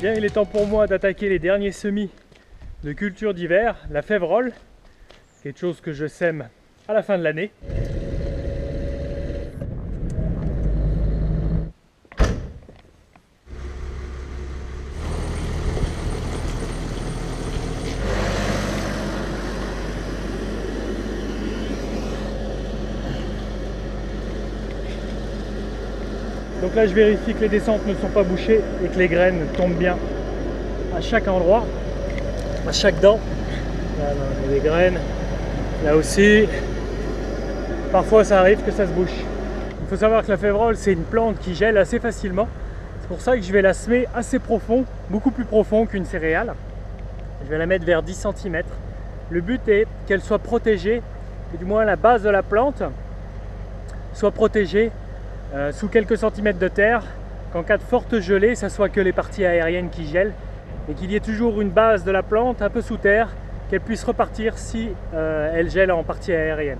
Bien, il est temps pour moi d'attaquer les derniers semis de culture d'hiver, la févrole, quelque chose que je sème à la fin de l'année. Donc là, je vérifie que les descentes ne sont pas bouchées et que les graines tombent bien à chaque endroit, à chaque dent. Là, il y a des graines, là aussi. Parfois, ça arrive que ça se bouche. Il faut savoir que la févrole, c'est une plante qui gèle assez facilement. C'est pour ça que je vais la semer assez profond, beaucoup plus profond qu'une céréale. Je vais la mettre vers 10 cm. Le but est qu'elle soit protégée, et du moins la base de la plante soit protégée sous quelques centimètres de terre, qu'en cas de forte gelée, ça soit que les parties aériennes qui gèlent et qu'il y ait toujours une base de la plante un peu sous terre, qu'elle puisse repartir si elle gèle en partie aérienne.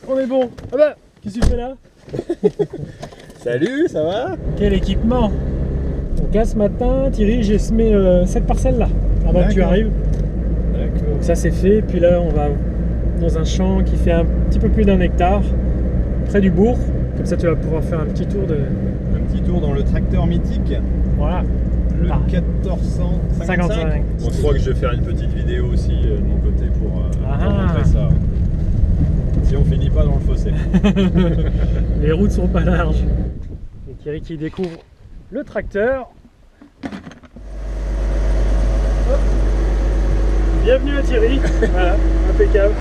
On est bon. Ah bah, qu'est-ce que tu fais là? Salut, ça va? Quel équipement! Donc là ce matin, Thierry, j'ai semé cette parcelle là, avant que tu arrives. D'accord. Donc ça c'est fait, puis là on va dans un champ qui fait un petit peu plus d'1 hectare, près du bourg. Comme ça tu vas pouvoir faire un petit tour de... Un petit tour dans le tracteur mythique. Voilà. Le Ah. 1455. Bon, je crois que je vais faire une petite vidéo aussi de mon côté pour montrer ça. Si on finit pas dans le fossé. Les routes sont pas larges. Et Thierry qui découvre le tracteur. Hop. Bienvenue à Thierry. Voilà, impeccable.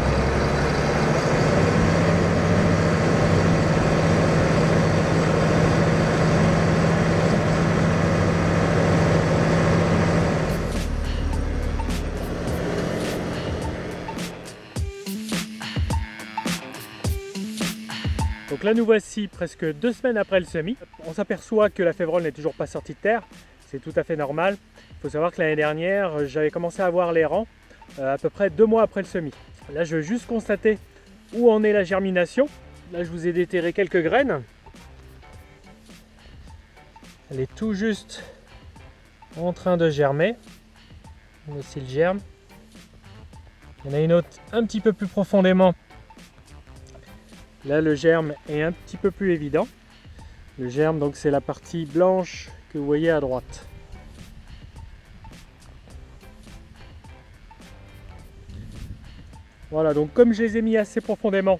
Donc là nous voici presque 2 semaines après le semis. On s'aperçoit que la févrole n'est toujours pas sortie de terre, c'est tout à fait normal. Il faut savoir que l'année dernière j'avais commencé à voir les rangs à peu près 2 mois après le semis. Là je veux juste constater où en est la germination. Là je vous ai déterré quelques graines. Elle est tout juste en train de germer. Voici le germe. Il y en a une autre un petit peu plus profondément. Là, le germe est un petit peu plus évident. Le germe, donc, c'est la partie blanche que vous voyez à droite. Voilà, donc comme je les ai mis assez profondément,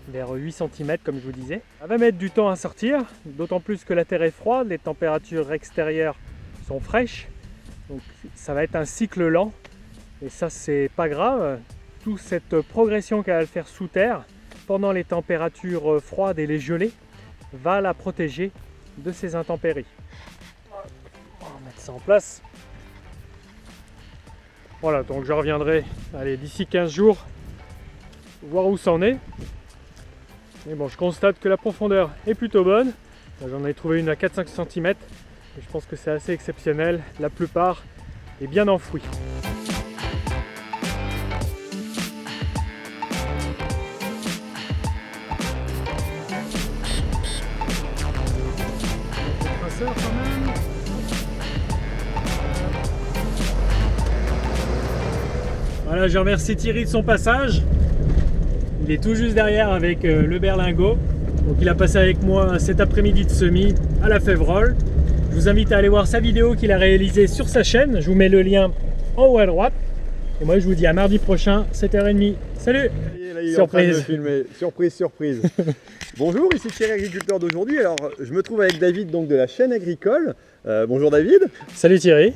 vers 8 cm comme je vous disais, ça va mettre du temps à sortir, d'autant plus que la terre est froide, les températures extérieures sont fraîches, donc ça va être un cycle lent, et ça c'est pas grave. Toute cette progression qu'elle va faire sous terre, pendant les températures froides et les gelées, va la protéger de ces intempéries. On va mettre ça en place. Voilà, donc je reviendrai d'ici 15 jours voir où c'en est. Mais bon, je constate que la profondeur est plutôt bonne. J'en ai trouvé une à 4-5 cm. Et je pense que c'est assez exceptionnel. La plupart est bien enfouie. Quand même. Voilà, je remercie Thierry de son passage. Il est tout juste derrière avec le berlingot. Donc il a passé avec moi cet après-midi de semis à la févrole. Je vous invite à aller voir sa vidéo qu'il a réalisée sur sa chaîne. Je vous mets le lien en haut à droite. Et moi, je vous dis à mardi prochain, 7h30. Salut! Surprise. Surprise, surprise. Bonjour, ici Thierry, agriculteur d'aujourd'hui. Alors, je me trouve avec David donc, de la chaîne agricole. Bonjour David. Salut Thierry.